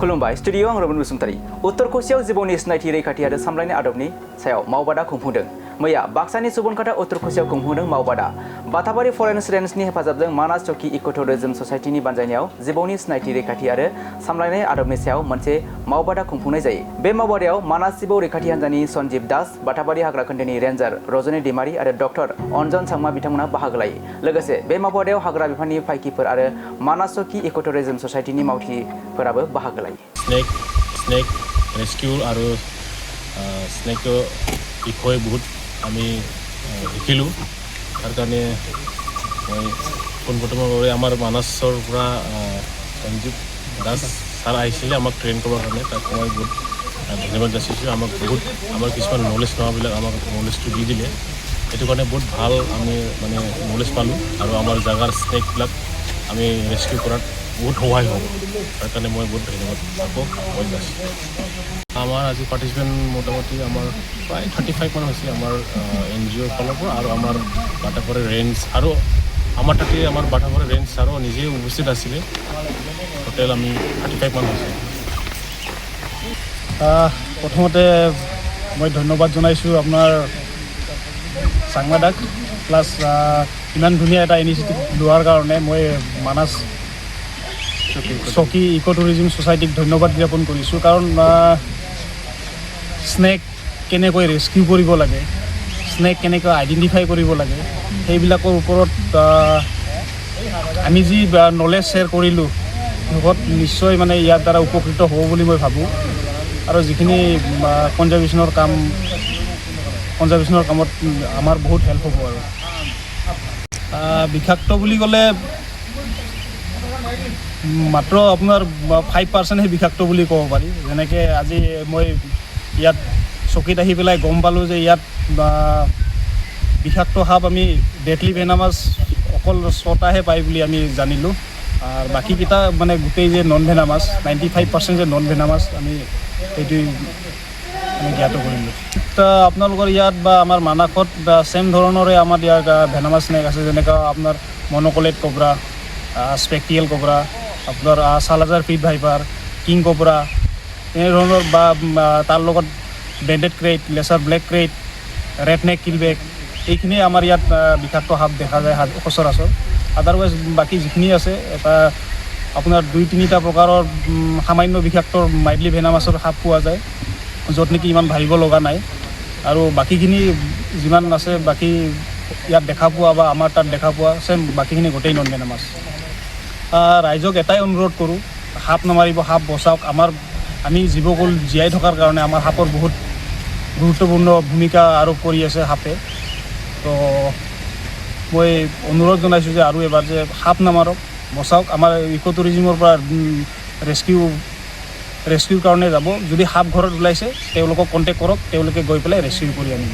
खुलुमबाय स्टुडियो आं रबन बसुमतारी उत्तर कोसियाव जिबौनि सिनायथि रैखाथि आरो सामलायनाय आदबनि सायाव मावबादा खुंफुंदों मैया बाक्सानि सुबनखाता उत्तर कोसियाव खुंफुंदों मावबादा बाथाबारि फरेस्ट रेन्जनि हेफाजाबजों मानास चौकी इको टुरिज्म ससाइटिनि बानजायनायाव जिबौनि सिनायथि रैखाथि आरो सामलायनाय आदबनि सायाव मोनसे मावबादा खुंफुंनाय जायो बे मावबादायाव मानास जिबौ रैखाथि हान्जानि सन्जीब दास बाथाबारि हाग्रा खोन्दोनि रेन्जार रजनी दैमारी आरो डक्टर अन्जन सांमा बिथांमोना बाहागो लायो लोगोसे बे मावबादायाव हाग्रा बिफाननि फायखिफोर आरो मानास चौकी इको टुरिज्म ससाइटिनि मावथिफोराबो बाहागो लायो स्नेक रेस्किउ और स्नेक বিষয়ে बहुत আমি শিকিলোঁ তাৰ কাৰণে মই পোনপ্ৰথমে আমাৰ মানাছৰ পৰা সঞ্জীৱ দাস ছাৰ আহিছিলে আমাক ট্ৰেইন কৰাৰ কাৰণে তাক মই বহুত ধন্যবাদ যাচিছোঁ আমাক বহুত আমাৰ কিছুমান নলেজ নোহোৱাবিলাক আমাক নলেজটো দি দিলে সেইটো কাৰণে বহুত ভাল আমি মানে নলেজ পালোঁ আৰু আমাৰ জাগাৰ স্নেকবিলাক আমি ৰেস্কিউ কৰাত বহুত সহায় হ'ব তাৰ কাৰণে মই বহুত ধন্যবাদ আকৌ মই যাচিছোঁ আমাৰ আজি পাৰ্টিসিপেন্ট মোটামুটি আমাৰ প্ৰায় 35 মান হয়েছে আমাৰ এনজিওৰ ফালৰ পৰা আৰু আমাৰ বাটাপাৰা ৰেঞ্জ আৰু আমাৰ তাতে আমাৰ বাটাপাৰা ৰেঞ্জ আৰু নিজে উপস্থিত আছিলে টোটেল আমি 35 মান হৈছে প্ৰথমতে মই ধন্যবাদ জনাইছোঁ আপোনাৰ সাংবাদিক প্লাছ ইমান ধুনীয়া এটা ইনিচিয়েটিভ লোৱাৰ কাৰণে মই মানাস চকী ইকো টুৰিজম ছ'চাইটিক ধন্যবাদ জ্ঞাপন কৰিছোঁ কাৰণ স্নেক কেনেকৈ ৰেস্কিউ কৰিব লাগে স্নেক কেনেকৈ আইডেণ্টিফাই কৰিব লাগে সেইবিলাকৰ ওপৰত আমি যি নলেজ শ্বেয়াৰ কৰিলোঁ সিহঁত নিশ্চয় মানে ইয়াৰ দ্বাৰা উপকৃত হ'ব বুলি মই ভাবোঁ আৰু যিখিনি কনজাৰ্ভেশ্যনৰ কামত আমাৰ বহুত হেল্প হ'ব আৰু বিষাক্ত বুলি ক'লে মাত্ৰ আপোনাৰ 5%হে বিষাক্ত বুলি ক'ব পাৰি যেনেকৈ আজি মই ইয়াত চকীত আহি পেলাই গম পালোঁ যে ইয়াত বিষাক্ত সাপ আমি ডেডলি ভেনামাছ অকল 6টাহে পাই বুলি আমি জানিলোঁ আৰু বাকীকেইটা মানে গোটেই যে নন ভেনামাছ 95% যে নন ভেনামাছ আমি সেইটো আমি জ্ঞাত কৰিলোঁ আপোনালোকৰ ইয়াত বা আমাৰ মানাসত চেম ধৰণৰে আমাৰ ইয়াত ভেনামাছ স্নেক আছে যেনেকৈ আপোনাৰ মন'কলেট কবৰা স্পেক্টিয়েল কবৰা আপোনাৰ চালাজাৰ ফিড ভাইপাৰ কিং কবৰা এনেধৰণৰ বা তাৰ লগত banded krait lesser black krait red neck keelback এইখিনিয়ে আমাৰ ইয়াত বিষাক্ত সাপ দেখা যায় সচৰাচৰ আদাৰৱাইজ বাকী যিখিনি আছে এটা আপোনাৰ 2-3টা প্ৰকাৰৰ সামান্য বিষাক্ত মাইল্ডলি ভেনামাছৰ সাপ পোৱা যায় য'ত নেকি ইমান ভাবিব লগা নাই আৰু বাকীখিনি যিমান আছে বাকী ইয়াত দেখা পোৱা বা আমাৰ তাত দেখা পোৱা চেম বাকীখিনি গোটেই নন ভেনামাছ ৰাইজক এটাই অনুৰোধ কৰোঁ সাপ নামাৰিব সাপ বচাওক আমি জীৱকুল জীয়াই থকাৰ কাৰণে আমাৰ সাপৰ বহুত গুৰুত্বপূৰ্ণ ভূমিকা আৰোপ কৰি আছে সাপে তো মই অনুৰোধ জনাইছোঁ যে আৰু এবাৰ যে সাপ নামাৰক বচাওক আমাৰ ইকো টুৰিজিমৰ পৰা ৰেস্কিউৰ কাৰণে যাব যদি সাপ ঘৰত ওলাইছে তেওঁলোকক কণ্টেক্ট কৰক তেওঁলোকে গৈ পেলাই ৰেস্কিউ কৰি আনিব